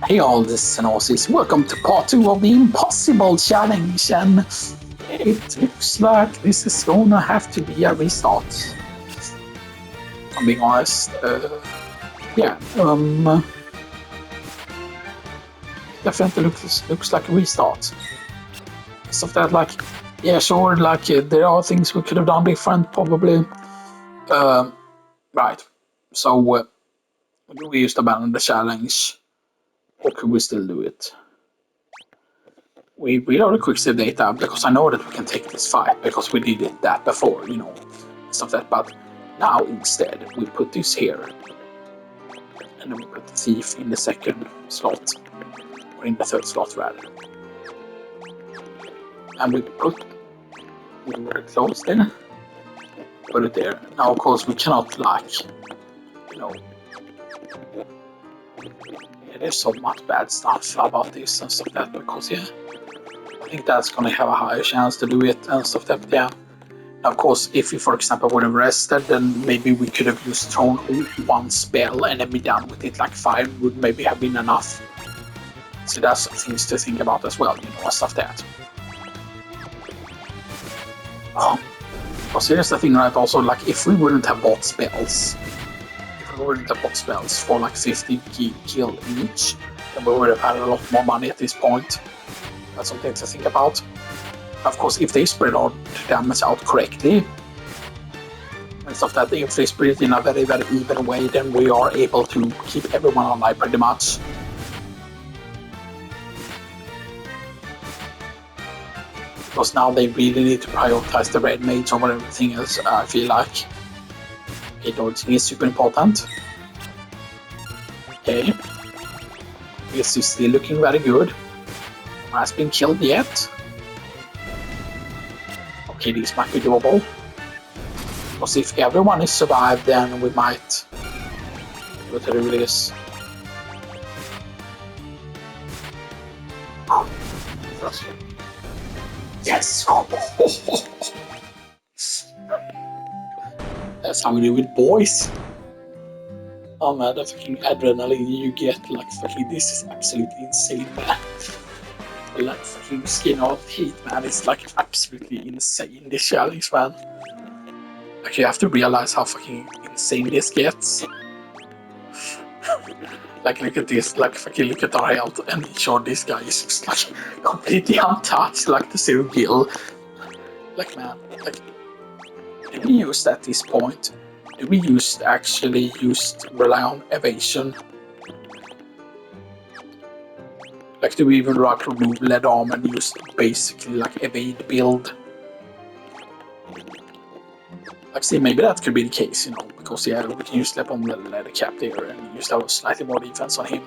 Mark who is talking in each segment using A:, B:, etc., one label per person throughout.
A: Hey all, this is Xenosis. Welcome to part 2 of the Impossible Challenge, and it looks like this is gonna have to be a restart. If I'm being honest. Yeah, definitely looks like a restart. Stuff that, like, yeah, sure, like, there are things we could have done different, probably. Right, so, do we just abandon the challenge, or could we still do it? We reload a quick save data because I know that we can take this fight because we did that before, stuff like that. But now instead we put this here, and then we put the thief in the second slot, or in the third slot rather, and we very close there. Put it there. Now of course we cannot yeah, there's so much bad stuff about this and stuff like that because I think that's gonna have a higher chance to do it and stuff like that. Yeah. Of course, if we, for example, would have rested, then maybe we could have just thrown one spell and then be done with it. Like 5 would maybe have been enough. So that's things to think about as well, stuff like that. Because here's the thing, right? Also, like, if we wouldn't have bought spells, for like 50 kill each, then we would have had a lot more money at this point. That's something to think about. Of course, if they spread our damage out correctly, and stuff that if they spread it in a very, very even way, then we are able to keep everyone alive pretty much. Because now they really need to prioritize the red mage over everything else, I feel like. Okay, dodging is super important. Okay. This is still looking very good. No one has been killed yet. Okay, this might be doable. Because if everyone is survived, then we might go to do this. Yes! That's how we do it, boys. Oh man, the fucking adrenaline you get, like, fucking, this is absolutely insane, man. Like, fucking skin out heat, man, it's like absolutely insane, this challenge, man. Like, you have to realize how fucking insane this gets. Like, look at this, like, fucking look at our health, and sure, this guy is just, like, completely untouched, like the zero kill. Like, man, like, do we use at this point? Do we actually rely on evasion? Like, do we even remove lead armor and use basically like evade build? Like, see, maybe that could be the case, because yeah, we can use slap on the leather cap there and use that with slightly more defense on him.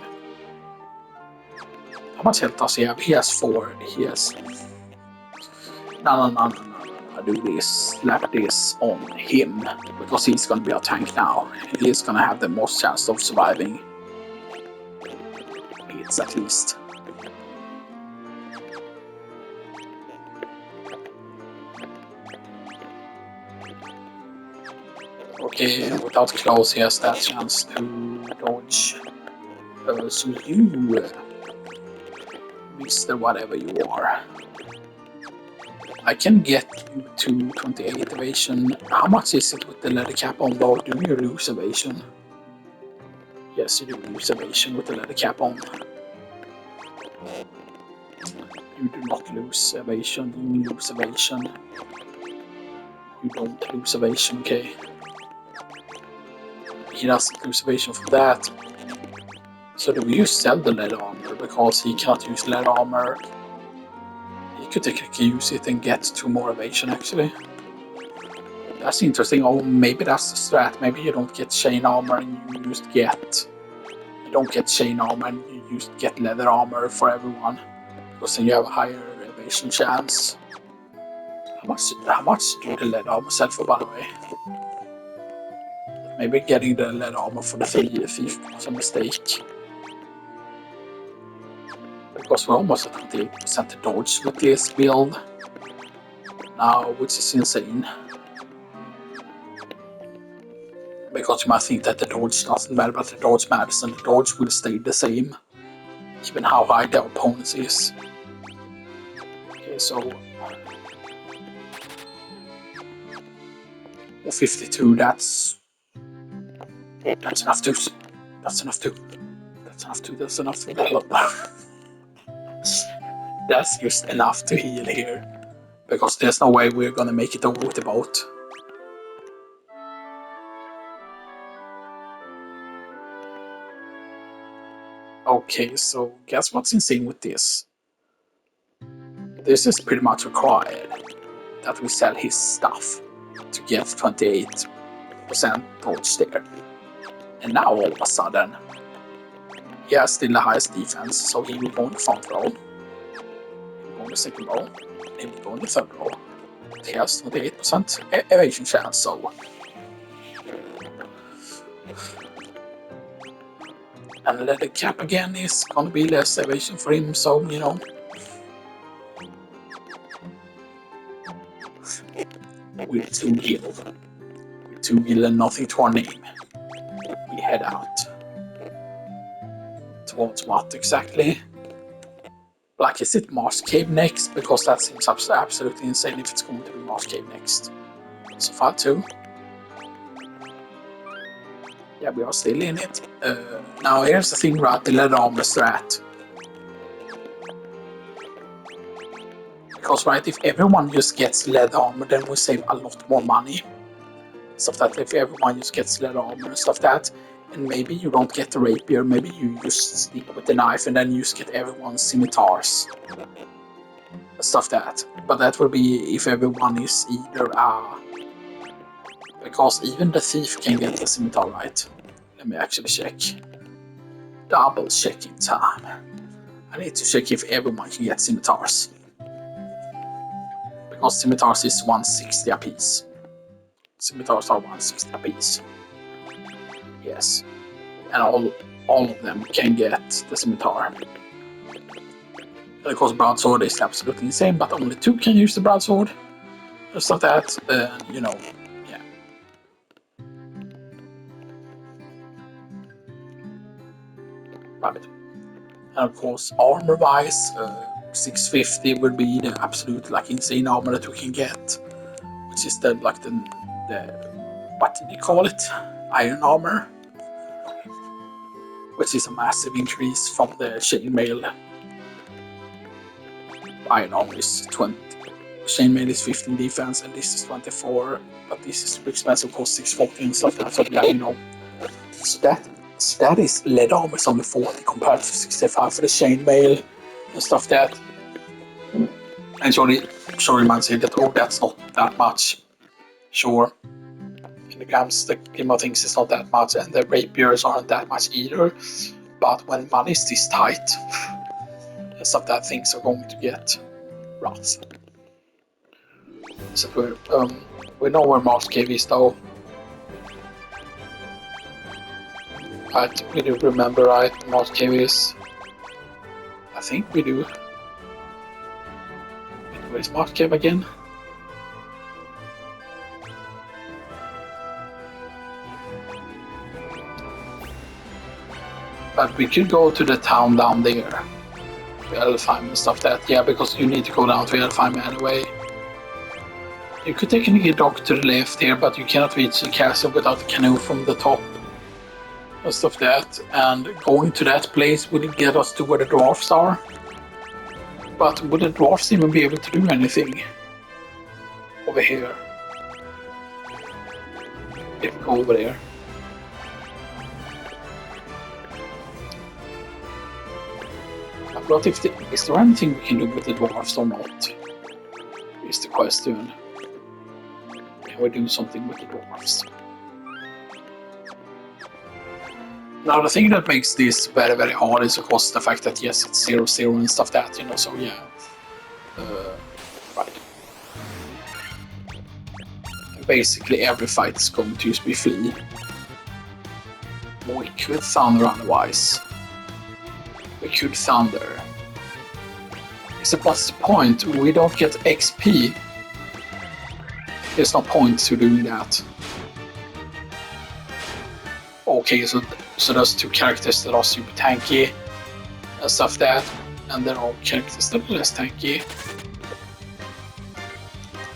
A: How much health does he have? He has 4. He has. No. Do this. Slap this on him because he's gonna be a tank now. He's gonna have the most chance of surviving. It's at least. Okay, without close, he has that chance to dodge. So you, Mr. Whatever you are, I can get you to 28 evasion. How much is it with the leather cap on though? Do you lose evasion? Yes, you do lose evasion with the leather cap on. You do not lose evasion, you lose evasion. You don't lose evasion, okay. He doesn't lose evasion for that. So do we sell the leather armor because he cannot use leather armor? He could technically use it and get 2 more evasion actually. That's interesting. Oh, maybe that's the strat. Maybe you don't get chain armor and you just get... You don't get chain armor and you just get leather armor for everyone. Because then you have a higher evasion chance. How much do the leather armor sell for, by the way? Maybe getting the leather armor for the thief was a mistake. Because we're almost at 28% to dodge with this build now, which is insane. Because you might think that the dodge doesn't matter, but the dodge matters and the dodge will stay the same. even how high the opponent is. Okay, so 52, that's enough to. That's enough to. That's enough to. That's just enough to heal here. Because there's no way we're gonna make it over with the boat. Okay, so guess what's insane with this? This is pretty much required that we sell his stuff to get 28% dodge there. And now all of a sudden, he has still the highest defense, so he will go in the front row, he will go in the second row, and he will go in the third row. He has 28% evasion chance, so. And the cap again is gonna be less evasion for him, so you know. With 2 heal and nothing to our name, we head out. Towards what exactly? Like, is it Mars Cave next? Because that seems absolutely insane if it's going to be Mars Cave next. So far 2. Yeah, we are still in it. Now here's the thing about the leather armor strat. Because right, if everyone just gets leather armor, then we save a lot more money. Stuff that if everyone just gets leather armor and stuff that, and maybe you don't get the rapier, maybe you just stick with the knife and then you just get everyone's scimitars. Stuff that. But that will be if everyone is either because even the thief can get a scimitar, right? Let me actually check. Double checking time. I need to check if everyone can get scimitars. Because scimitars is 160 apiece. Scimitars are 160 apiece. Yes. And all of them can get the scimitar. And of course broadsword is absolutely insane, but only 2 can use the broadsword. Just like that, you know, yeah. Right. And of course, armor-wise, 650 would be the absolute like insane armor that we can get, which is the like the what did you call it? Iron armor, which is a massive increase from the chainmail. Iron armor is 20. Chainmail is 15 defense, and this is 24. But this is expensive, cost 640 and stuff. So yeah, you know. So that is lead armor is only 40 compared to 65 for the chainmail and stuff that. And surely might say that, oh, that's not that much. Sure. In the grand scheme of things, it's not that much, and the rapiers aren't that much either. But when money is this tight, and stuff that things are going to get rough. So we know where Mars Cave is though. Right, we do remember right, Mars Cave is. I think we do. Where's Mars Cave again? But we could go to the town down there. To Elfheim and stuff that, yeah, because you need to go down to Elfheim anyway. You could technically dock to the left here, but you cannot reach the castle without a canoe from the top. And stuff that, and going to that place would get us to where the dwarfs are. But would the dwarfs even be able to do anything over here? If we go over there. But is there anything we can do with the dwarfs or not? Is the question. Can we do something with the dwarfs? Now the thing that makes this very very hard is of course the fact that yes it's 0-0 and stuff that, you know, so yeah. Right. Basically every fight is going to just be free. We could thunder otherwise. We could thunder. Except what's the point? We don't get XP. There's no point to doing that. Okay, so those 2 characters that are super tanky and stuff that, and they're all characters that are less tanky.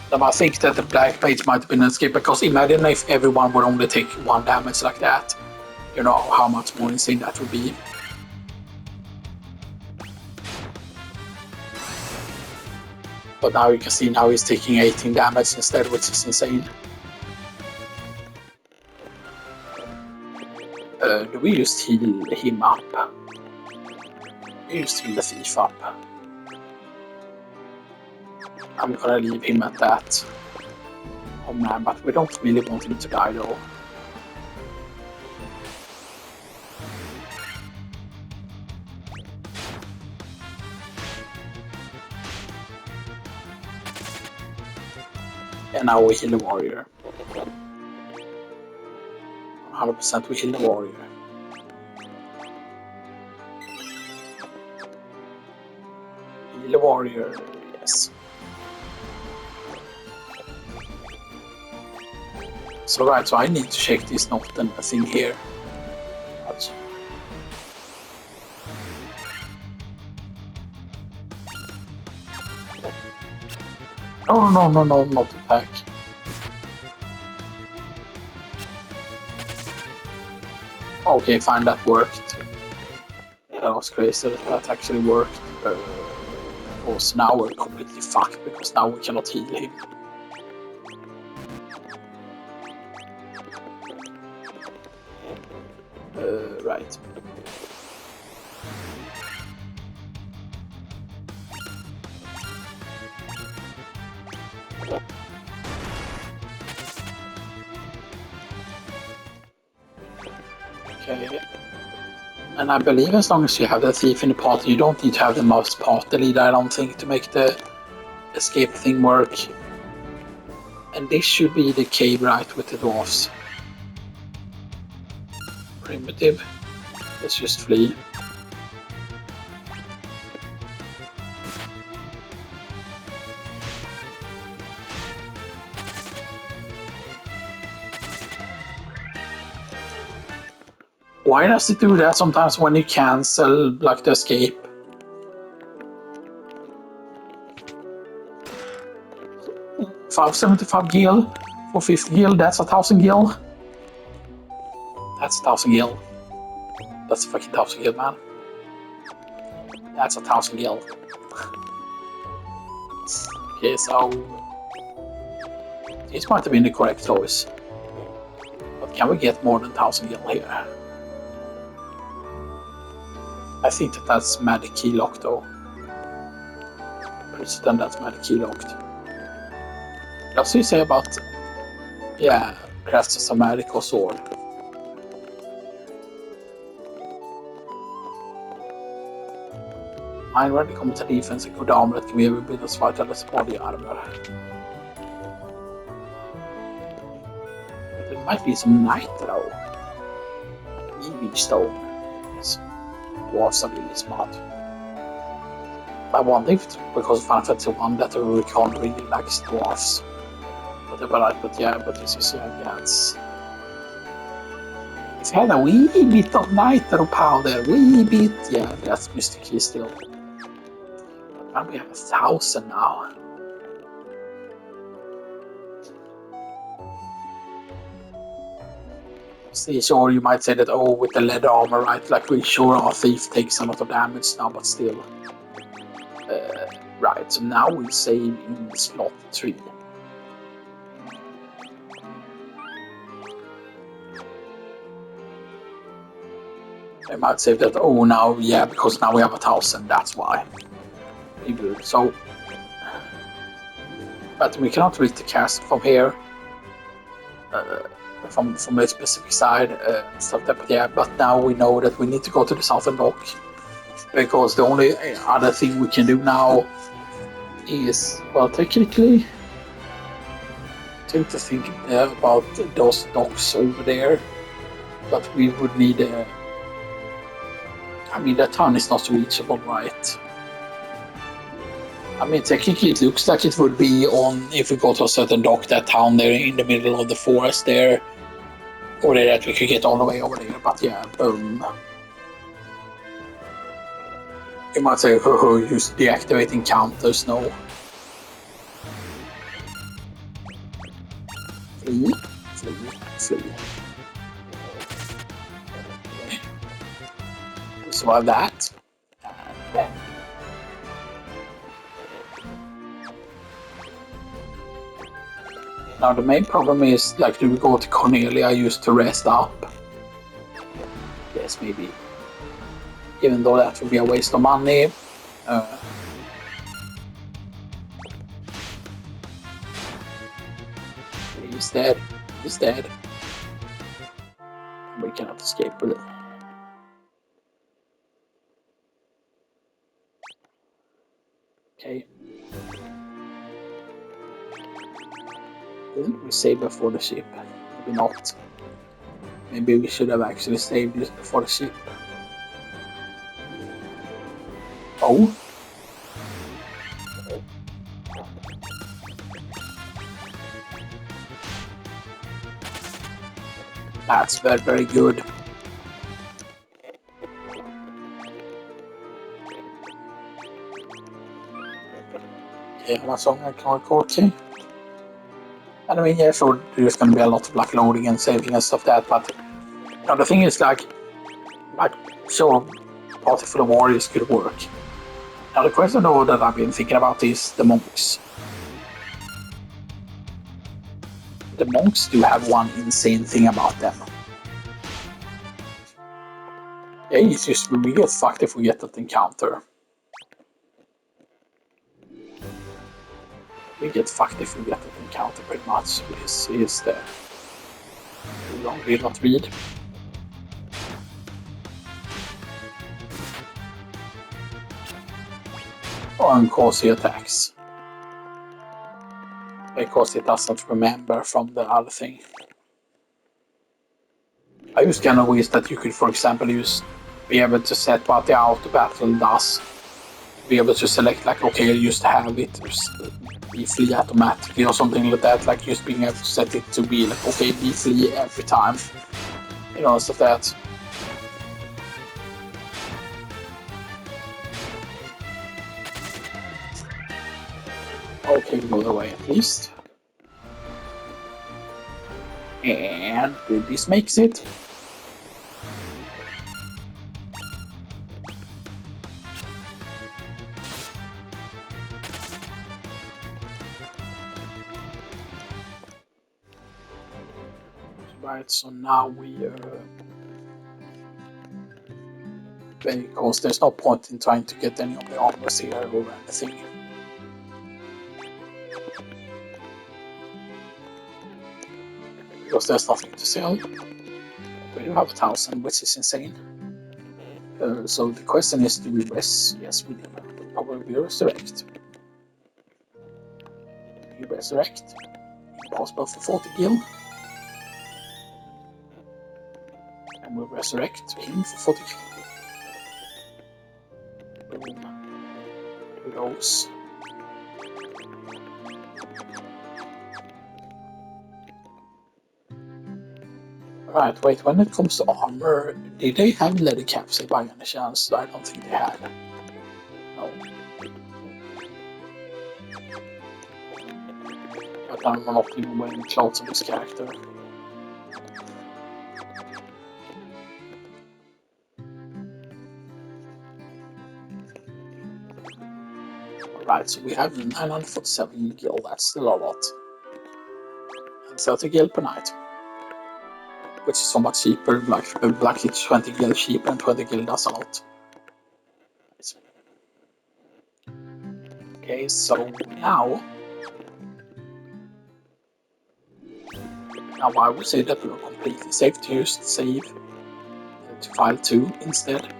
A: Now, I think that the black mage might have been an escape, because imagine if everyone would only take 1 damage like that. You know how much more insane that would be. But now you can see now he's taking 18 damage instead, which is insane. Do we just heal him up? We just heal the thief up. I'm gonna leave him at that. Oh man, but we don't really want him to die though. And now we heal the warrior. 100% we heal the warrior. Heal the warrior, yes. So right, so I need to check this note and thing here. But no, not attack. Okay, fine, that worked. That was crazy that actually worked. Because now we're completely fucked, because now we cannot heal him. Right. Okay. And I believe as long as you have the thief in the party, you don't need to have the most party leader, I don't think, to make the escape thing work. And this should be the cave, right, with the dwarfs. Primitive. Let's just flee. Why does it do that sometimes when you cancel like the escape? $575 gil for 50 gil, that's 1,000 gil. That's 1,000 gil. That's a fucking 1,000 gil, man. That's 1,000 gil. Okay, so this might have been the correct choice. But can we get more than 1,000 gil here? I think that's magic key locked though. Pretty certain that's magic key locked. What do you say about, yeah, crafts as a magical sword? Mine when it comes to defense and good armor that can be able to build a fight eller body armor. There might be some knight though. EV stone. Yes. Dwarves are really smart. I wonder if it's because of Final Fantasy 1 that the can't really likes dwarves. But yeah, but this is it's had a wee bit of nitro powder, wee bit, yeah, that's Mr. Key still. But now we have 1,000 now. See, sure, you might say that, oh, with the leather armor, right, like we sure our thief takes a lot of damage now, but still. Right, so now we save in slot 3. I might say that, oh, now, yeah, because now we have 1,000, that's why. Good. So, but we cannot reach the castle from here, from a specific side, stuff that, but yeah, but now we know that we need to go to the southern dock, because the only other thing we can do now is, well, technically, take to think about those docks over there, but we would need I mean, that town is not reachable, right? I mean, technically it looks like it would be on, if we go to a certain dock, that town there in the middle of the forest there, or that we could get all the way over there, but yeah, boom. You might say, who use deactivating counters? No. Flee, flee, flee. Okay. Survive that. And then. Now the main problem is, like, do we go to Cornelia used to rest up? Yes, maybe. Even though that would be a waste of money. He's dead. He's dead. We cannot escape with it. Okay. Didn't we save before the ship? Maybe not. Maybe we should have actually saved just before the ship. Oh. That's very, very good. Okay, Amazon I can record, okay. And I mean, yeah, sure, there's gonna be a lot of like loading and saving and stuff like that, but you know, the thing is like sure, Party for the Warriors could work. Now the question though that I've been thinking about is the monks. The monks do have one insane thing about them. Yeah, it's just we get fucked if we get that encounter. We get fucked if we get that encounter pretty much. This is the long will not read. Because he attacks. Because he doesn't remember from the other thing. I just kind of wish that you could, for example, be able to set what the auto battle does. Be able to select like, okay, I used to have it be flee automatically or something like that. Like just being able to set it to be like, okay, be flee every time. You know, stuff that. Okay, go away at least. And this makes it. Right, so now we because there's no point in trying to get any of the armors here or anything. Because there's nothing to sell. We do have 1,000, which is insane. So the question is, do we rest? Yes, we do. We'll probably resurrect. We resurrect. Impossible for 40 gil. And we'll resurrect him for 40 gil. Boom. Two those. Right, wait, when it comes to armor, did they have leather caps by any chance? I don't think they had. No. But I'm not even wearing clothes of this character. Right, so we have 947 gil, that's still a lot. And 30 gil per night. Which is so much cheaper, like it's 20 gil cheaper and 20 gil does a lot. Okay, so now I would say that we're completely safe to use save to file 2 instead.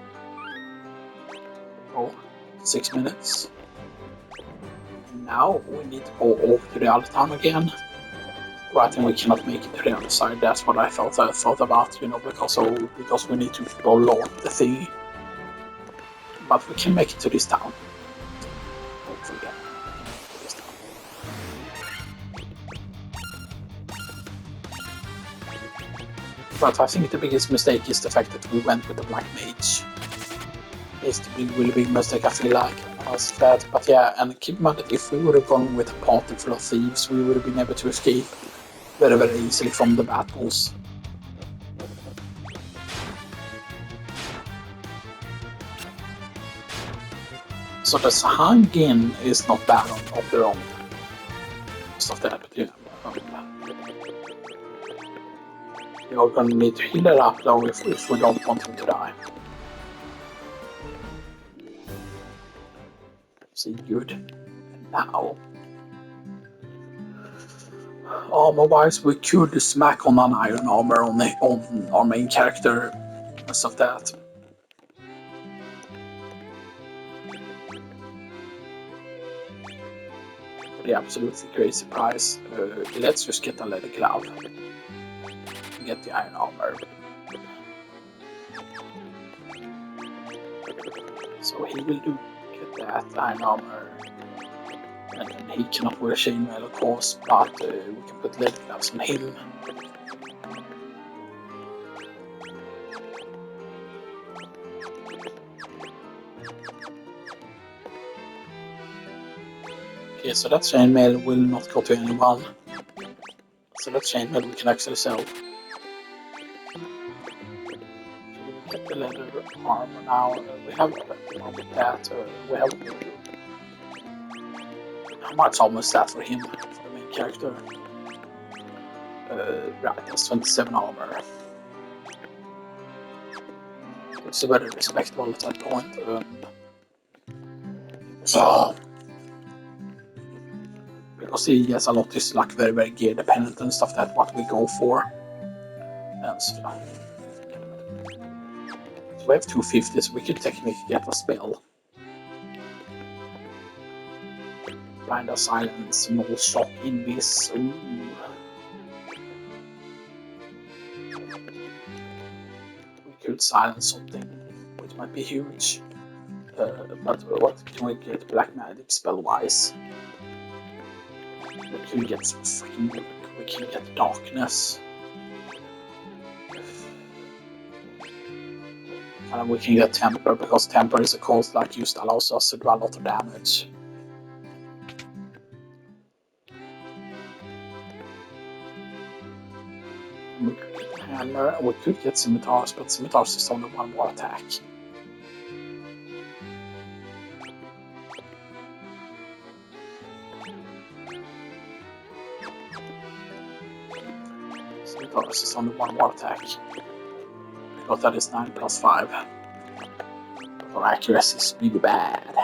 A: Oh, 6 minutes. Now we need to go over to the other town again. Right, and we cannot make it to the other side. That's what I thought about, you know, because we need to go along the thing. But we can make it to this town. Hopefully, yeah. This town. But I think the biggest mistake is the fact that we went with the Black Mage. is the really big mistake, I feel like. That. But yeah, and keep in mind that if we would have gone with a party full of thieves, we would have been able to escape very easily from the battles. So the Sahangin is not bad on their own. Stuff that, but yeah. You're gonna need to heal it up though if we don't want him to die. See, good. Now, armor-wise, we could smack on an iron armor on our main character and stuff that. The absolutely crazy price. Let's just get a leather glove. Get the iron armor. So he will get that iron armor. And he cannot wear chainmail, of course, but we can put leather gloves on him. Okay, so that chainmail will not go to anyone. So that chainmail we can actually sell. So we get the leather armor now. We have with that. We have. How much armor is that for him, for the main character? Right, that's 27 armor. It's very respectable at that point. Because he has a lot is like very gear dependent and stuff that what we go for. And so we have 250, so we could technically get a spell. Find a silence, small shock in this. Ooh. We could silence something, which might be huge. But what can we get black magic spell wise? We can get some freaking. We can get darkness. And we can get temper because temper is a cost like used allows us to do a lot of damage. We could get hammer, and we could get scimitars, but scimitars is only one more attack. Scimitars is only one more attack. Because that is 9 plus 5. But our accuracy is really bad.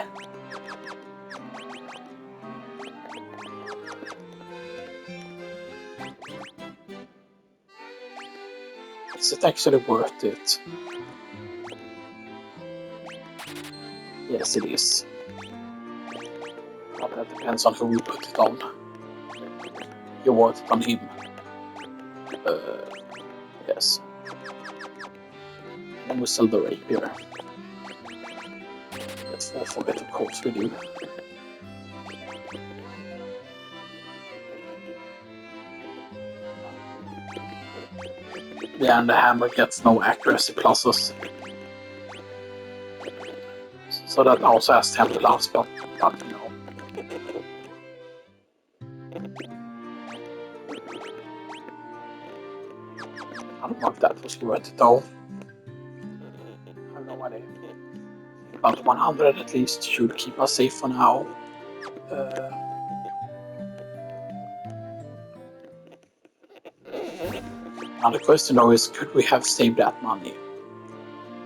A: Is it actually worth it? Yes, it is. But that depends on who we put it on. You want it on him. Yes. And we sell the rapier. Let's not forget, of course, we do. Yeah, and the hammer gets no accuracy pluses. So that also has 10 plus, but you know. I don't know if that was worth it though. I have no idea. About 100 at least should keep us safe for now. Now the question though is, could we have saved that money?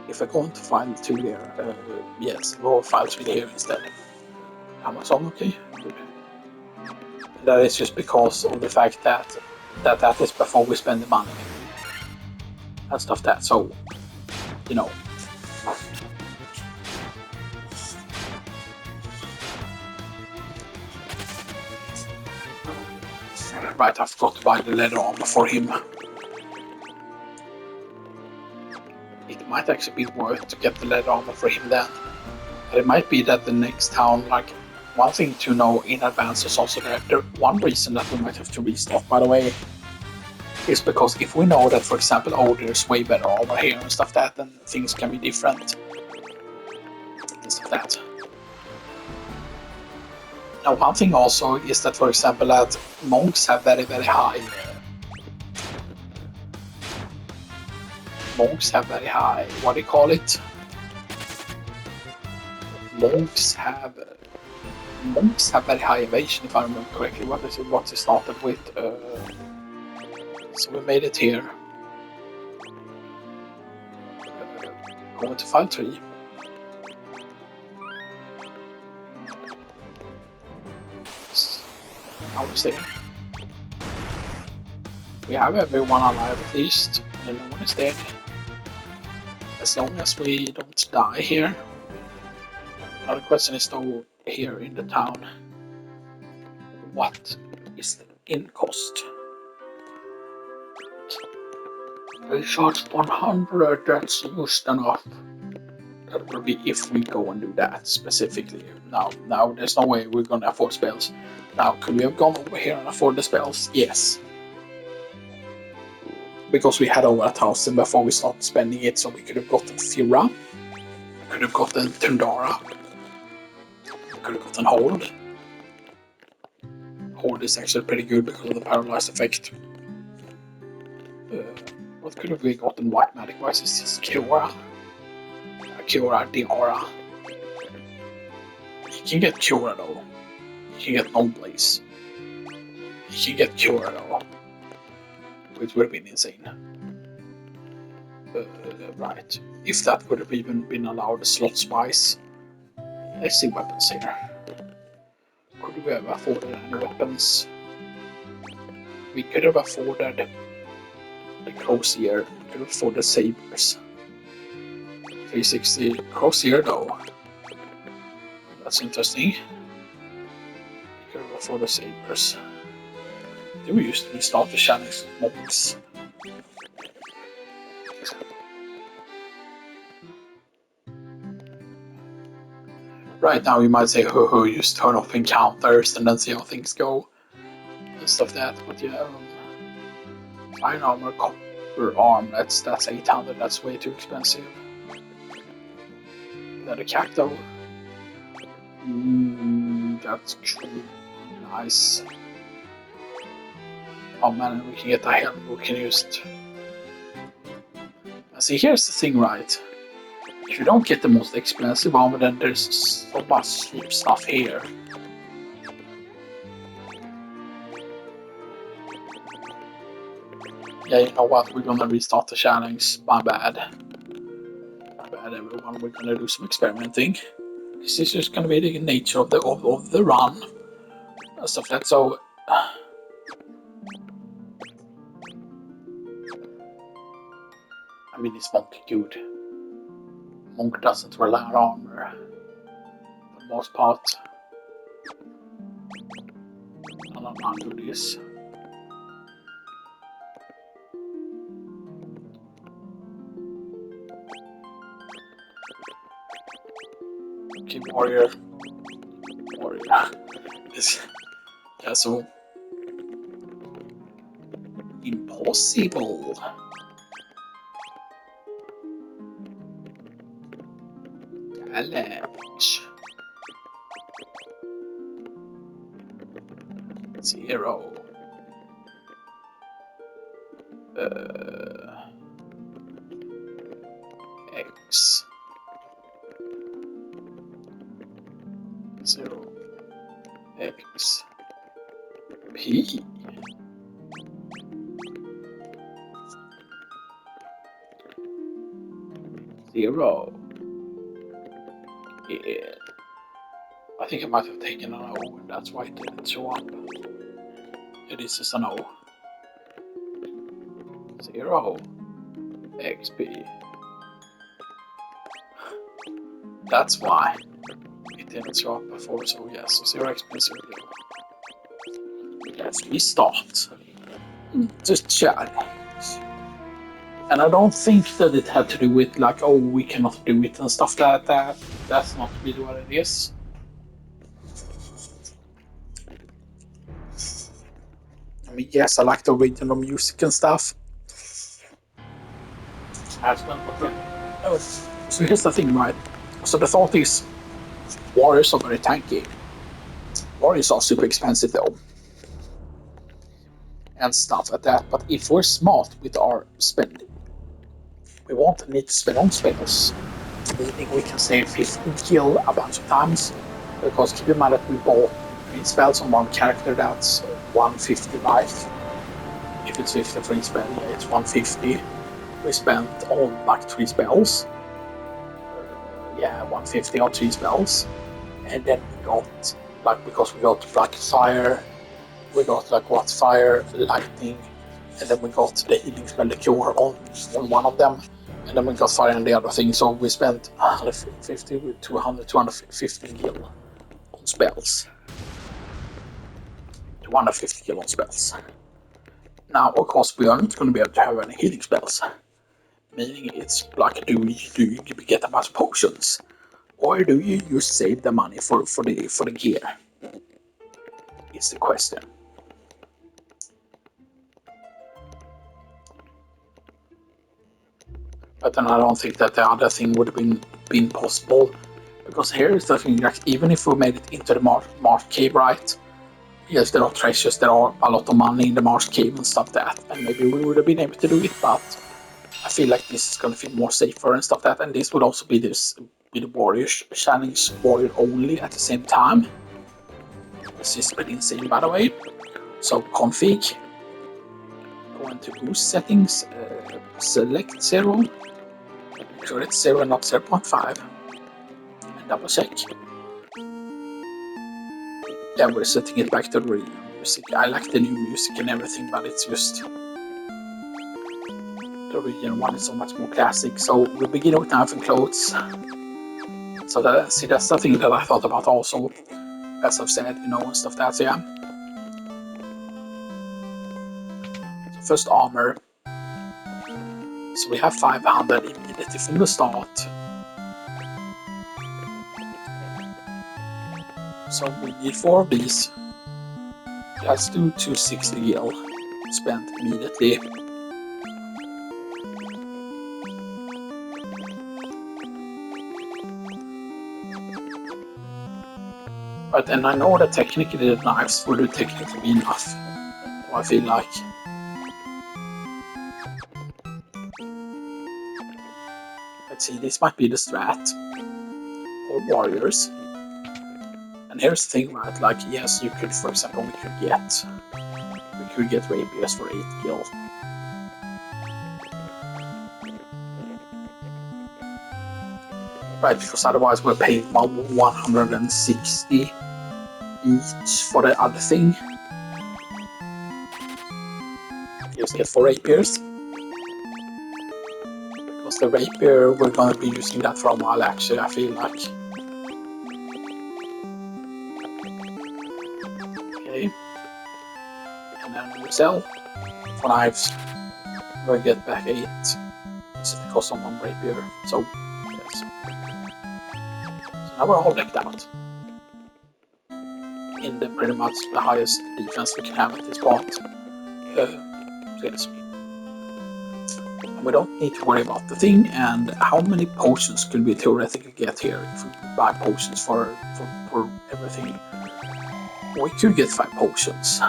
A: If I go into file 2 here, yes, we'll file 3 here instead. Amazon, okay? Good. That is just because of the fact that is before we spend the money. And stuff that, so, you know. Right, I forgot to buy the leather armor for him. It might actually be worth to get the leather armor for him then. But it might be that the next town, like, one thing to know in advance is also that one reason that we might have to restock, by the way, is because if we know that, for example, oh, there's way better armor here and stuff that, then things can be different. and stuff like that. Now, one thing also is that, for example, that monks have very, very high. Monks have very high. What do you call it? Monks have very high evasion, if I remember correctly. What is it? What it started with? So we made it here. Going to file 3. Now we're staying. We have everyone alive at least, and no one is dead. As long as we don't die here. Now the question is though, here in the town, what is the inn cost? We charge 100, that's just enough. That will be if we go and do that specifically. Now there's no way we're gonna afford spells. Now, could we have gone over here and afford the spells? Yes. Because we had over 1,000 before we started spending it, so we could have gotten Fira. We could have gotten Tundara. We could have gotten Hold. Hold is actually pretty good because of the paralyzed effect. What could have we gotten white magic wise? Is this Cura? Cura, Diara. You can get Cura though. You can get Non-Blaze. You can get Cura though. Which would have been insane. Right. If that would have even been allowed slots-wise. Let's see weapons here. Could we have afforded any weapons? We could have afforded the Crozier. We could have afforded Sabers. 360 Crozier though. That's interesting. We could have afforded Sabers. Then we used to restart the challenge monks. Right now you might say, ho, just turn off encounters and then see how things go. And stuff like that, but yeah. Iron armor, copper arm, that's 800, that's way too expensive. Leather cacto. That's nice. Oh man, we can get a helm, we can just... See, here's the thing, right? If you don't get the most expensive armor, then there's so much cheap stuff here. Yeah, you know what? We're gonna restart the challenge. My bad. My bad, everyone. We're gonna do some experimenting. This is just gonna be the nature of the run and stuff like that. So. I mean, is Monk good? Monk doesn't rely on armor for the most part. I don't know how to do this. Okay, warrior. This, yeah, so impossible. Challenge. 0. X 0 X P 0. Yeah. I think I might have taken an O, and that's why it didn't show up. It is just an O. 0 XP. That's why it didn't show up before, so yes, so 0 XP, 0. Let's restart the challenge. And I don't think that it had to do with like, oh, we cannot do it and stuff like that. That's not really what it is. I mean, yes, I like the original music and stuff. So here's the thing, right? So the thought is, warriors are very tanky. Warriors are super expensive though, and stuff like that. But if we're smart with our spending, we won't need to spend on spells. Meaning we can save 50 gil a bunch of times. Because keep in mind that we bought 3 spells on one character, that's 150 life. If it's 50 for each spell, yeah, it's 150. We spent on like 3 spells. Yeah, 150 on 3 spells. And then we got, like, because we got like fire, we got like what, fire, lightning, and then we got the healing spell, the cure on one of them, and then we got fire on the other thing. So we spent 150 with 200, 250 gil on spells. 250 gil on spells. Now, of course, we are not going to be able to have any healing spells. Meaning it's like, do you get a bunch of potions? Or do you just save the money for the gear? Is the question. But then I don't think that the other thing would have been possible. Because here is the thing, like, even if we made it into the Marsh Cave, right? Yes, there are treasures, there are a lot of money in the Marsh Cave and stuff like that. And maybe we would have been able to do it, but I feel like this is going to feel more safer and stuff like that. And this would also be the warrior challenge, warrior only at the same time. This is pretty insane, by the way. So config, go into boost settings, select 0, make sure it's 0 and not 0.5, and double check. Yeah, we're setting it back to the real music. I like the new music and everything, but it's just the original one is so much more classic. So we begin with knife and clothes. So that's the thing that I thought about also, as I've said, and stuff like that. So yeah. So first armor. So we have 500 immediately from the start. So we need 4 of these. Let's do 260 gil spent immediately. But and I know that technically the knives would technically be enough. I feel like. Let's see, this might be the strat. Or warriors. And here's the thing, right? Like, yes, you could, for example, we could get rapiers for 8 gil. Right, because otherwise we're paying about 160 each for the other thing. Just get 4 rapiers. Because the rapier, we're gonna be using that for a while, actually, I feel like. Okay. And then we sell. For knives, we'll get back 8. This is the cost of 1 rapier, so yes. So now we're all decked out. In the pretty much the highest defense we can have at this part. Yes. And we don't need to worry about the thing, and how many potions could we theoretically get here if we buy potions for everything? We could get 5 potions.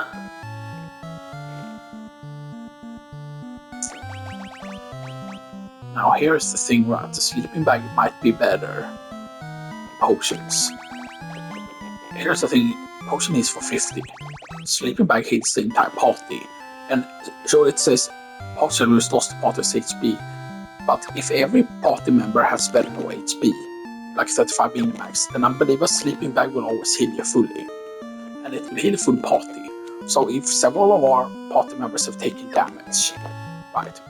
A: Now here's the thing, right? The sleeping bag might be better. Potions. Here's the thing, potion is for 50. Sleeping bag hits the entire party. And sure, it says potion restores the party's HP. But if every party member has very low HP, like 35 being max, then I believe a sleeping bag will always heal you fully. And it will heal the full party. So if several of our party members have taken damage, right?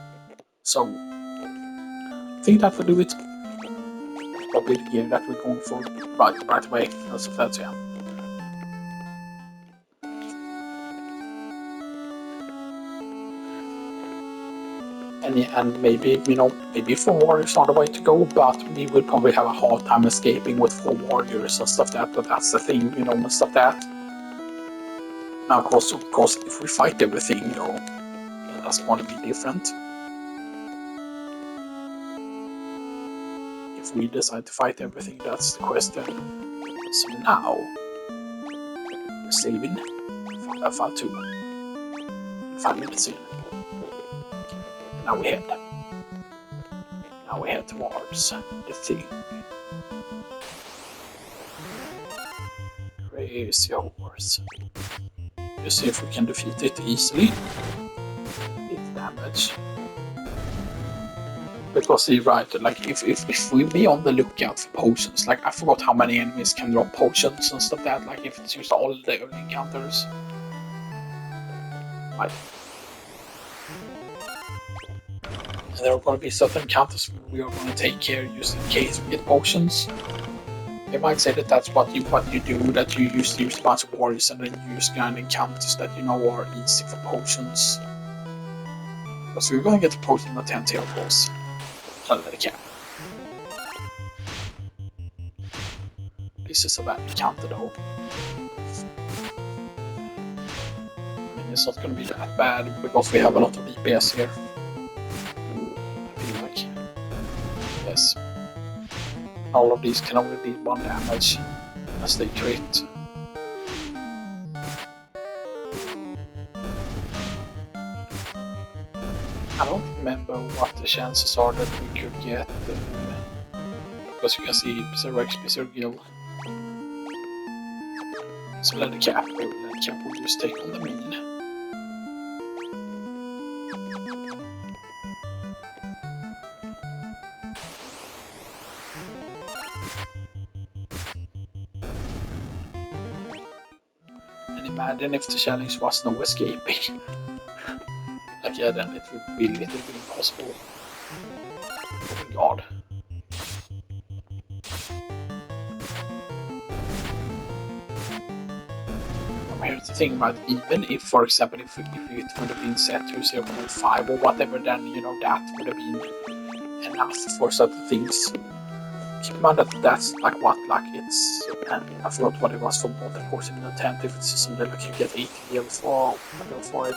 A: So I think that will do it. Probably the gear that we're going for right away. That's yeah. And maybe, maybe 4 warriors are the way to go, but we will probably have a hard time escaping with 4 warriors and stuff like that, but that's the thing, and stuff like that. Now, of course, if we fight everything, that's going to be different. If if we decide to fight everything, that's the question. So now, we're saving for Elfheim 2. 5 minutes in. And now we head towards the thing. Crazy horse. Let's see if we can defeat it easily. It's damage. Because you're right, like if we be on the lookout for potions, like I forgot how many enemies can drop potions and stuff like that, like if it's just all the early encounters. Right. And there are going to be certain encounters we are going to take care just in case we get potions. They might say that that's what you do, that you use a bunch of warriors and then you use kind of encounters that you know are easy for potions. Because we're going to get the potion of 10 tail balls. Under the cap. This is a bad encounter though. I mean, it's not going to be that bad because we have a lot of DPS here. I feel like. Yes. All of these can only deal 1 damage as they crit. I don't remember what the chances are that we could get, because you can see Rex Gill. So let the cap will just take on the main. And imagine if the challenge was no escaping. Like, yeah, then it would be literally impossible. Oh my god. Here's the thing, right? Even if, for example, if it would have been set to 0.5 or whatever, then, you know, that would have been enough for certain things. Keep in mind that that's like what, like it's, I forgot what it was for more than 40 minute attempt, if it's something like you get 80 gills for it.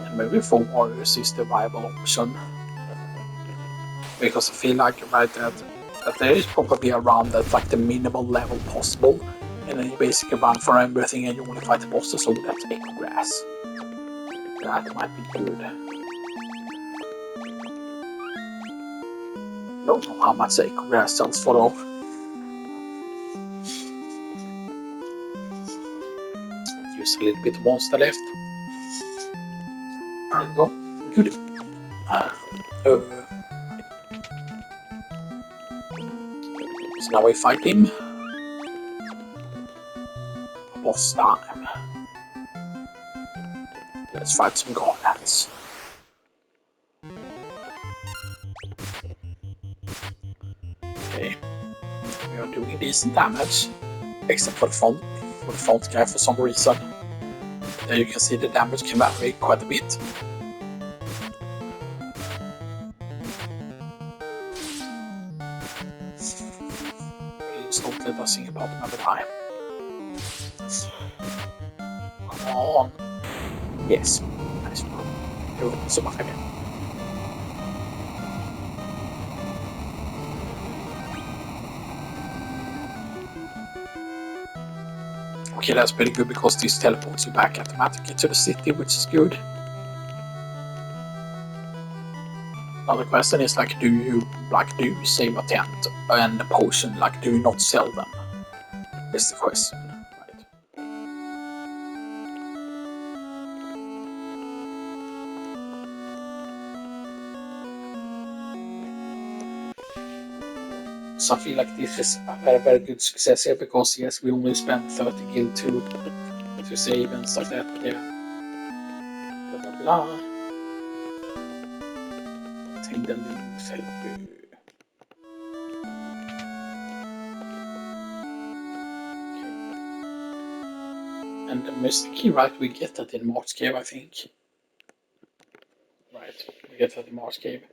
A: And maybe for warriors is the viable option. Because I feel like, right, that there is probably a round that's like the minimal level possible, and then you basically run for everything and you only fight the bosses, so that's Echo Grass. That might be good. I don't know how much Echo Grass sells for though. Use a little bit of monster left. There you go. Good. So now we fight him. Boss time. Let's fight some goblins. Okay. We are doing decent damage. Except for the front guy for some reason. There you can see the damage can vary quite a bit. Please don't let us think about another time. Come on. Yes. Nice. Survive again. Okay, that's pretty good because this teleports you back automatically to the city, which is good. Now the question is, like, do you save a tent and a potion, like, do you not sell them? Is the question, right? So I feel like this is a very, very good success here because yes, we only spent 30 gil to save and stuff like that, yeah. Blah blah blah. Take the links, help you. And the mystic key, right, we get that in Mark's Cave, I think. Right, we get that in Mark's Cave.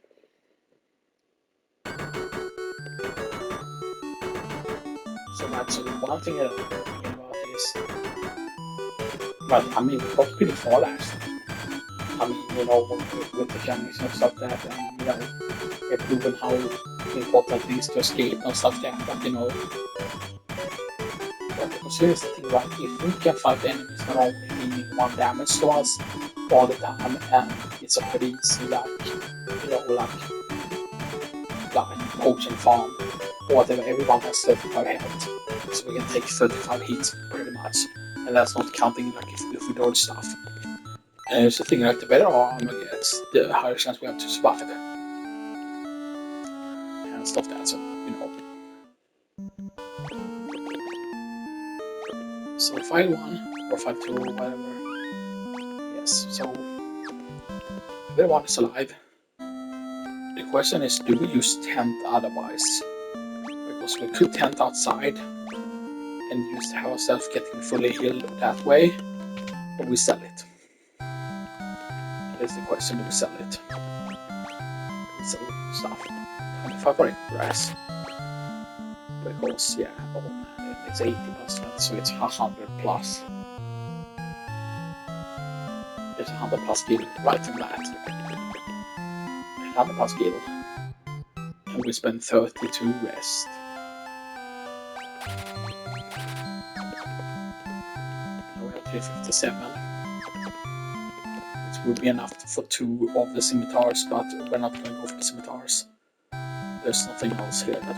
A: So that's one thing I'm thinking about is But I mean, we got pretty far actually. I mean, you know, with the generation and stuff like that, and you know, we've proven how important it is to escape and stuff like that. But you know, but here's the thing, right? If we can fight enemies that are only dealing one damage to us all the time, and it's a pretty easy, like, you know, like potion farm or whatever, everyone has 35 health, so we can take 35 hits pretty much, and that's not counting like if we dodge stuff. And so the thing, like, the better our armor gets, the higher chance we have to survive and stuff like that. So you know, so fight 1 or fight 2 or whatever. Yes, so everyone is alive. The question is, do we use tent otherwise? Because we could tent outside and use ourselves getting fully healed that way, or we sell it. That's the question, do we sell it? We sell stuff. 25 right grass. Because, yeah, oh man, it's 80%, so it's 100 plus. It's 100 plus skill right from that. 100 plus skill. And we spend 30 to rest. Now we have 357. It would be enough for 2 of the scimitars, but we're not going to go for the scimitars. There's nothing else here that we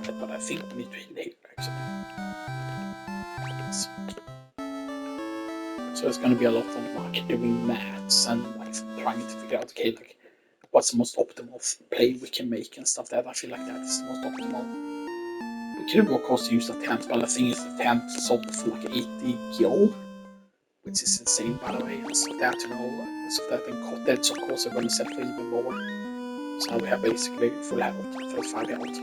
A: need. But I think we need to heal here actually. Yes. So it's going to be a lot of like doing maths and like trying to figure out, okay, like what's the most optimal play we can make and stuff. That I feel like that is the most optimal. We could of course use the tent, but the thing is the tent sold for like 80 gil, which is insane by the way. And so that, you know, so that in cottage of course are going to sell for even more. So we have basically full health, 35 health.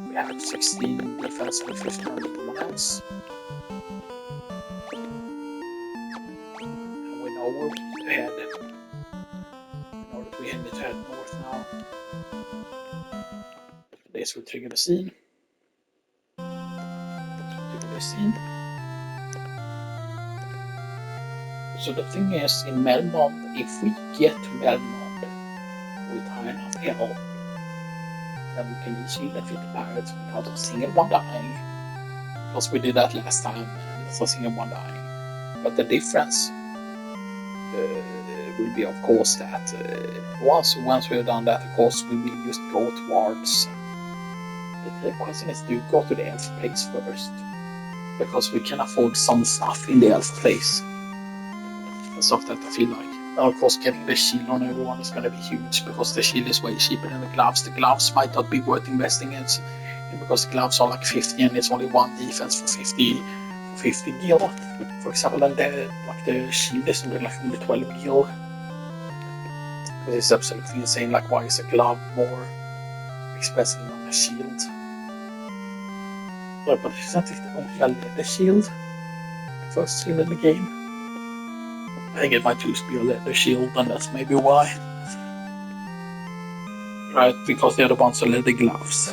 A: We have 16 defense and 15 miles. And we know where we need to head. We know that we need to head north now. This will trigger the scene. So the thing is, in Melmond, if we get to Melmond with high enough health, then we can easily defeat the pirates without a single one dying. Because we did that last time, and there's a single one dying. But the difference will be, of course, that once we've done that, of course, we will just go towards. The question is, do we go to the elf place first? Because we can afford some stuff in the elf place. And stuff that I feel like. And of course, getting the shield on everyone is going to be huge because the shield is way cheaper than the gloves. The gloves might not be worth investing in because the gloves are like 50 and it's only one defense for 50 gil, for example, and the shield is only like 12 gil. This is absolutely insane. Like, why is a glove more expensive than a shield? But isn't it only a leather shield? First shield in the game. I think it might just be a leather shield, and that's maybe why. Right, because the other ones are leather gloves.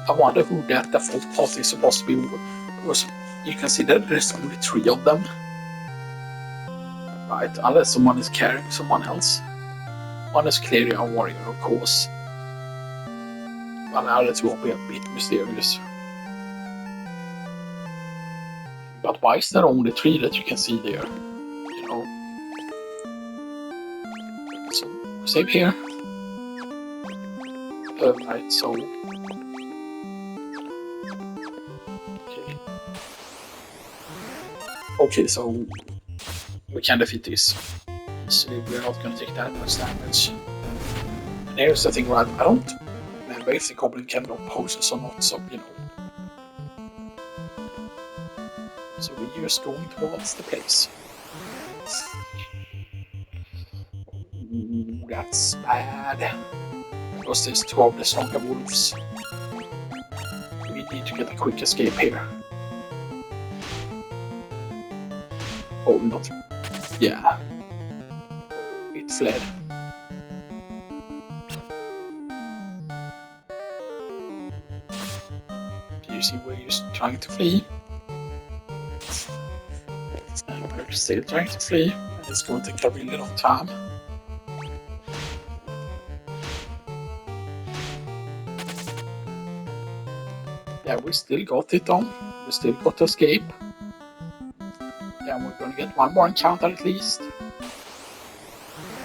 A: I wonder who that default path is supposed to be, because you can see that there's only 3 of them. Right, unless someone is carrying someone else. One is clearly a warrior, of course. But now that will be a bit mysterious. But why is there only 3 that you can see there? You know. So save here. Right, so okay, so we can defeat this. So we're not gonna take that much damage. And here's the thing, right? I don't remember if the goblin can block potions or not, so you know. So we're just going towards the place. Ooh, that's bad. Because there's 2 of the stronger wolves. We need to get a quick escape here. Oh, not. Yeah. It fled. You see where you're trying to flee? And we're still trying to flee, and it's going to take a really long time. Yeah, we still got it on. We still got to escape. Yeah, we're gonna get one more encounter at least.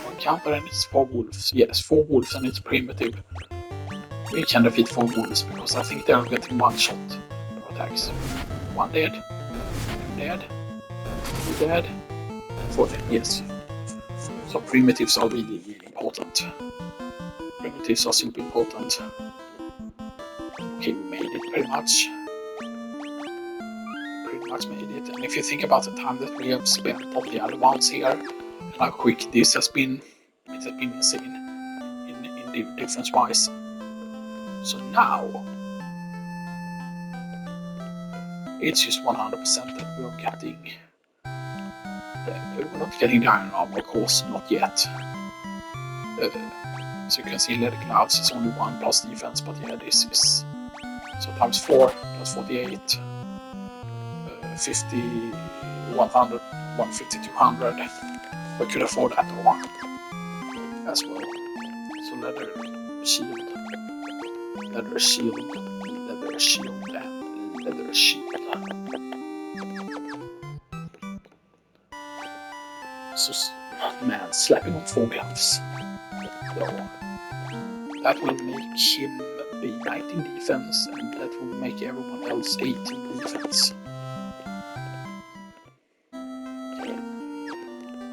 A: One encounter and it's 4 wolves. Yes, 4 wolves and it's primitive. We can defeat 4 wolves because I think they're getting 1 shot per attacks. 1 dead. 2 dead. 2 dead. 4 dead, yes. So primitives are really, really important. Primitives are super important. Okay, we made it pretty much. Pretty much made it. And if you think about the time that we have spent on the other ones here, and how quick this has been, it has been insane in difference-wise. So now, it's just 100% that we're getting. We're not getting the iron armor, of course, not yet. So you can see Leather Clouds is only 1 plus defense, but yeah, this is. So times 4 plus 48, 50, 100, 150, 200. We could afford that one as well. So leather shield, leather shield, leather shield, and leather shield. So, man, slapping on 4 gloves. So, that will make him be 19 defense, and that will make everyone else 18 defense.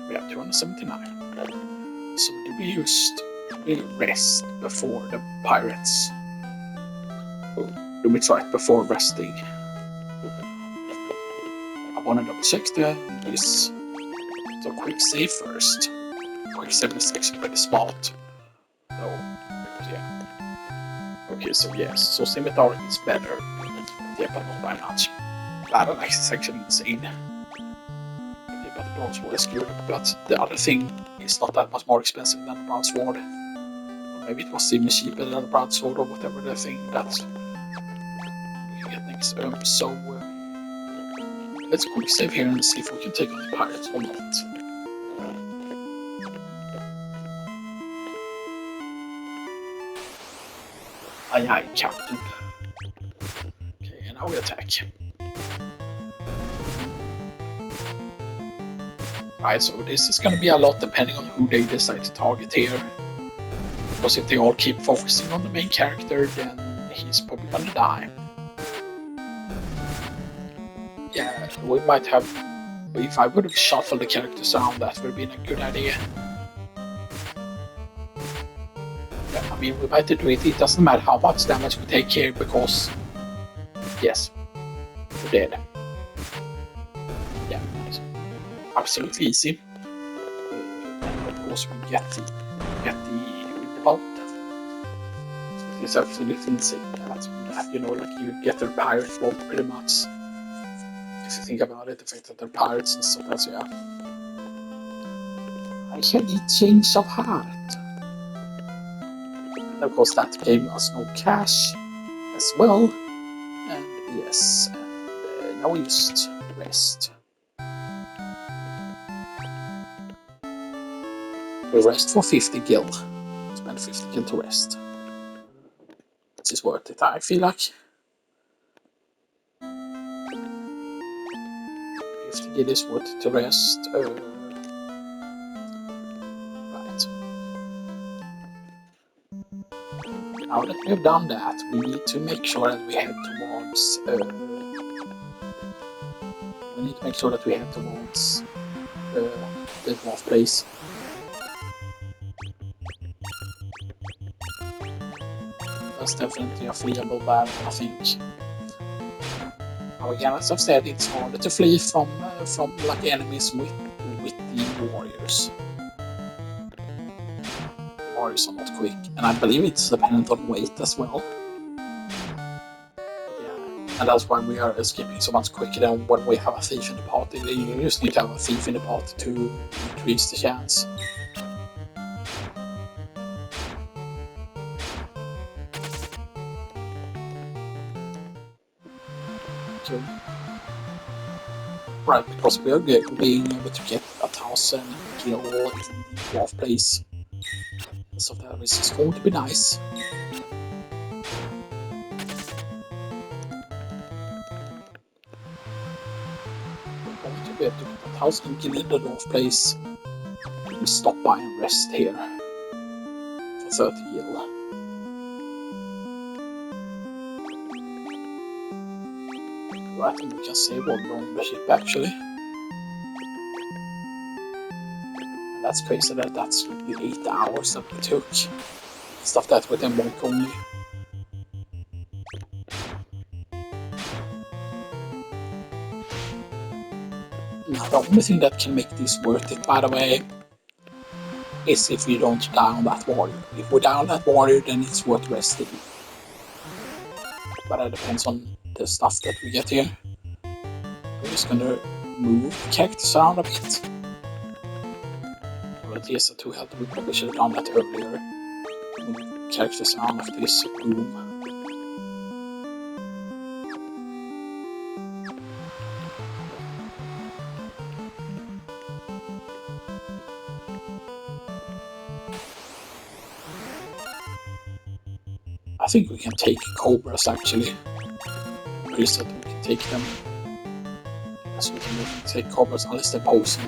A: We have 279. So did we used the rest before the pirates? Or did we try it before resting? I want to double check this. So quick save first. Quick save is actually pretty smart. So yeah. Okay, so yes, so scimitar is better. Yeah, but not by much. Battle axe is actually insane. Yeah, but the bronze sword is good. But the other thing is not that much more expensive than the bronze sword. Or maybe it was even cheaper than the bronze sword or whatever the thing that we can get next. So let's quick save here and see if we can take on the pirates or not. Aye aye, Captain. Okay, and now we attack. Right, so this is gonna be a lot depending on who they decide to target here. Because if they all keep focusing on the main character, then he's probably gonna die. Yeah, we might have. If I would have shuffled the characters around, that would have been a good idea. Yeah, I mean, we might do it. It doesn't matter how much damage we take here because, yes, we're dead. Yeah, absolutely easy. And of course, we get the bolt. It's absolutely insane. You know, like you get the pirate bolt pretty much. If you think about it, the fact that they're pirates and stuff, that's yeah. I had a change of heart. And of course, that gave us no cash as well. And yes, and now we just rest. We rest for 50 gil. Spend 50 gil to rest. Which is worth it, I feel like. 50 gil is worth it to rest. Right. Now that we have done that, we need to make sure that we head towards. We need to make sure that we head towards the dwarf place. That's definitely a fleeable battle, I think. Now again, as I've said, it's harder to flee from like enemies with the warriors. The warriors are not quick, and I believe it's dependent on weight as well. But yeah, And that's why we are escaping so much quicker than when we have a thief in the party. You just need to have a thief in the party to increase the chance. So, right, because we are being able to get 1,000 kill in the dwarf place. So that is just going to be nice. We're going to be able to get 1,000 kill in the dwarf place. We stop by and rest here for 30 gil. Right, and we can save all on the ship actually. And that's crazy that that's the 8 hours that we took. Stuff that within one only. Now the only thing that can make this worth it, by the way, is if we don't die on that warrior. If we die on that warrior, then it's worth resting. But it depends on the stuff that we get here. I'm just gonna move the characters around a bit. But yes, 2 health, we probably should have done that earlier. Move characters around after this boom. I think we can take cobras actually. Pretty certain we can take them. Yes, we can take cobras unless they're poison.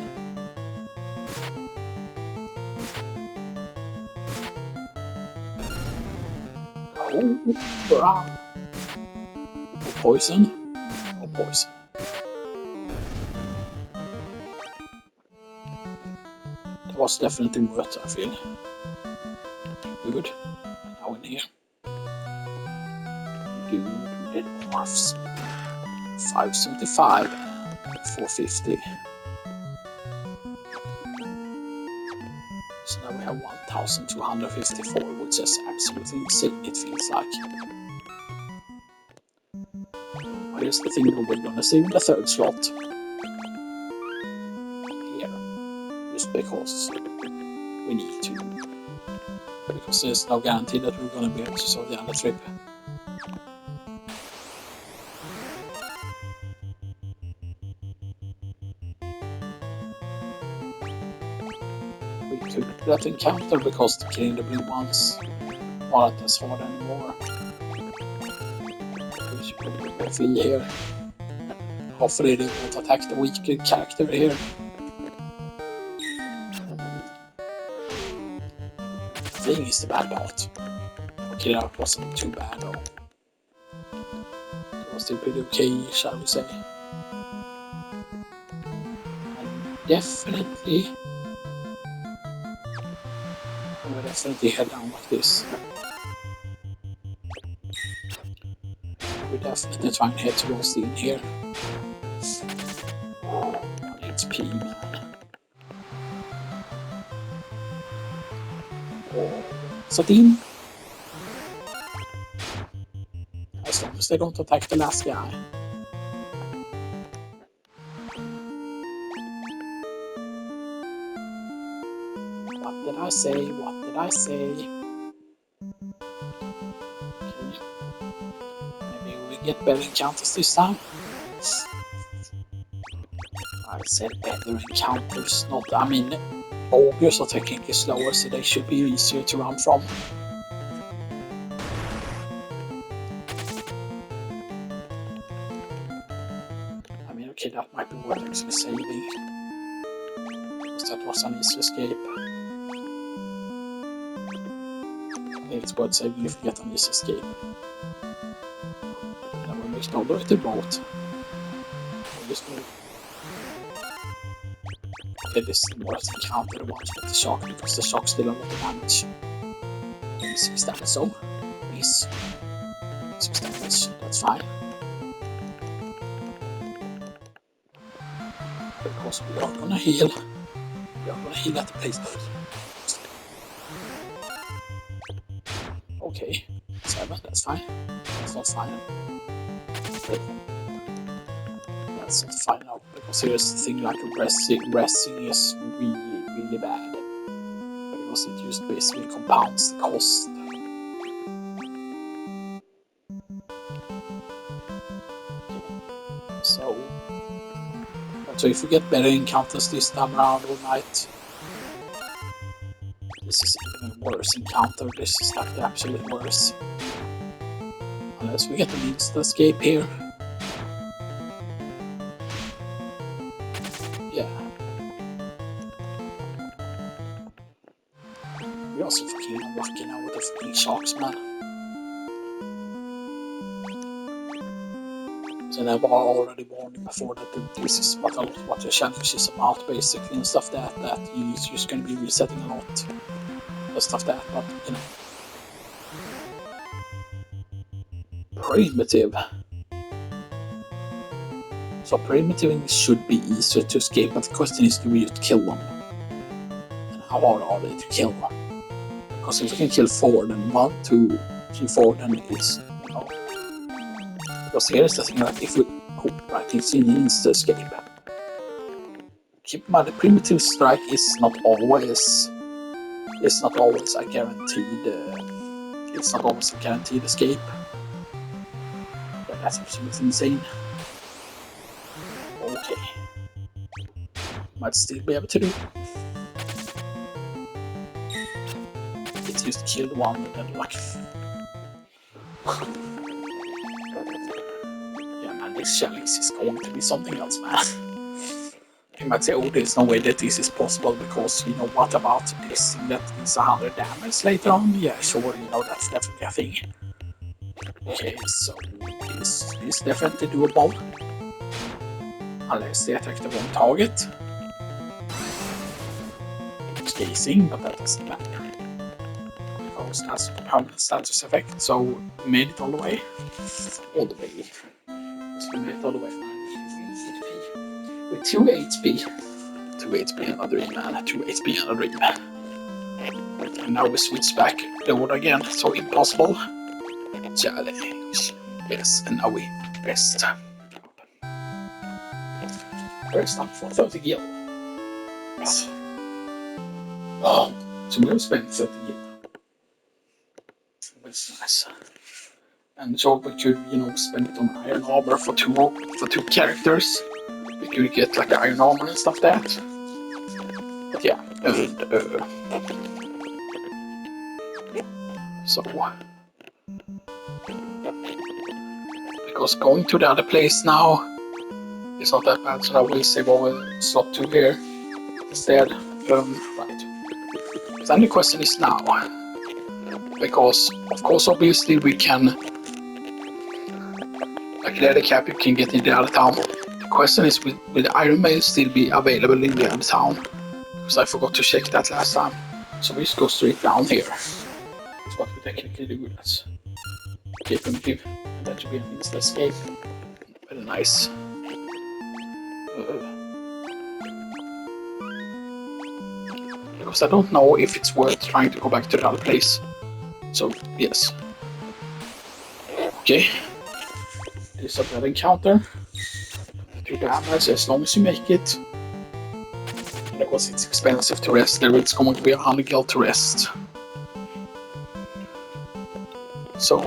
A: Cobra! Or poison? Or poison. That was definitely worth it, I feel. Good. Now in here. Do the dwarfs. 575. 450. So now we have 1,254, which is absolutely insane, it feels like. But here's the thing that we're gonna save the 3rd slot. Here. Just because we need to. Because there's no guarantee that we're gonna be able to solve the other trip. We took that encounter because killing the blue ones weren't as hard anymore. We should probably flee here. Hopefully they won't attack the weaker character here. Fleeing is the bad part. Okay, that wasn't too bad though. It was still pretty okay, shall we say. And definitely I will definitely head down like this. We're definitely trying to head towards the inn here. It's P, man. Oh, Satin. As long as they don't attack the last guy. What did I say? What did I say? Okay. Maybe we get better encounters this time. I said better encounters, not, I mean, ogres are technically slower, so they should be easier to run from. I mean, okay, that might be worth actually saving. Because that was an easy escape. I think it's worth saving if we get an easy escape. Then we make no way to boat. We'll just move. Okay, this is the worst encounter the ones with the shock, because the shock still a lot of damage. Maybe 6 damage, so. Nice. 6 damage, that's fine. Because we are gonna heal. We are gonna heal at the place. Okay, 7, that's fine. That's not fine. Let's find out, because here's the thing, like resting is really bad. Because it just basically compounds the cost. So if we get better encounters this time around all night, this is even a worse encounter. This is like the absolute worst. Unless we get an instant escape here. Yeah. We're also fucking unlucky now with the fucking sharks, man. So I've already warned before that this is what the challenge is about, basically, and stuff that you're just going to be resetting a lot. And stuff that, but, you know. Primitive. So primitive should be easier to escape, but the question is, do we just kill them? And how hard are they to kill? Because if we can kill 4, then 1, 2, 3, 4, then it's, you know. Because here's the thing, like, if we, right, it's an instant escape. Keep in mind, the primitive strike is not always a guaranteed, it's not always a guaranteed escape. Yeah, that's absolutely insane. Okay. Might still be able to do. It's just killed one and then like. Yeah, man, this challenge is going to be something else, man. You might say, oh, there's no way that this is possible because, you know, what about this thing that is 100 damage later on? Yeah, sure, you know, that's definitely a thing. Okay, so this is definitely doable. Unless they attack the wrong target. Chasing, but that doesn't matter. Because that's a permanent status effect, so we made it all the way. All the way. So we made it all the way. With 2 HP. 2 HP and a dream, man. 2 HP and a dream. And now we switch back the order again, so impossible. Challenge. Yes, and now we rest. Rest up for 30 gil. Yes. Oh, so we'll spend 30 gil. That's nice. And so we could, you know, spend it on iron armor for two characters. We could get like iron armor and stuff like that. But yeah, so because going to the other place now is not that bad, so I will save over slot 2 here instead. Right. But then the question is now, because of course obviously we can, like the other cap, you can get in the other town. The question is, will the Iron Mail still be available in the other town? Because I forgot to check that last time. So we just go straight down here. That's what we technically do. That's okay, primitive, and that should be an instant escape. Very nice. Because I don't know if it's worth trying to go back to the other place. So, yes. Okay. This is a bad encounter. 2 damage as long as you make it. And because it's expensive to rest there, it's going to be 100 gil to rest. So,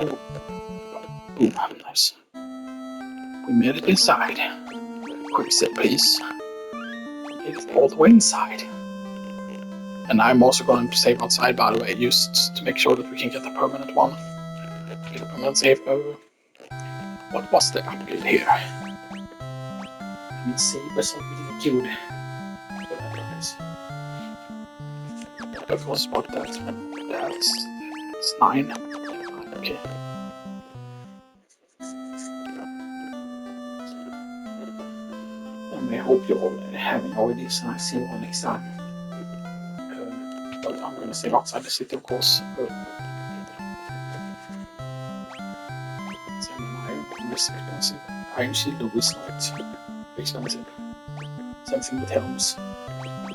A: boom, nice. We made it inside. Quick set, please. It is all the way inside. And I'm also going to save outside, by the way, just to make sure that we can get a permanent one. Get a permanent save. What was the upgrade here? I mean, sabers are really good. But nice. That was what that's 9. Okay. And I hope you're all having already, and I see you all next time. But I'm going to save outside the city, of course. Is expensive. Iron Shield is not expensive. Same thing with helms.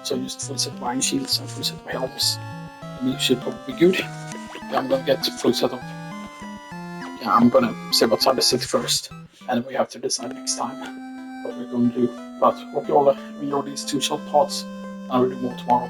A: So just full set of Iron Shields and full set of helms. And you should probably be good. Yeah, I'm gonna get full set of yeah, I'm gonna say what's on the 6 first, and we have to decide next time what we're gonna do. But hope you all enjoy these 2 short thoughts. I will do more tomorrow.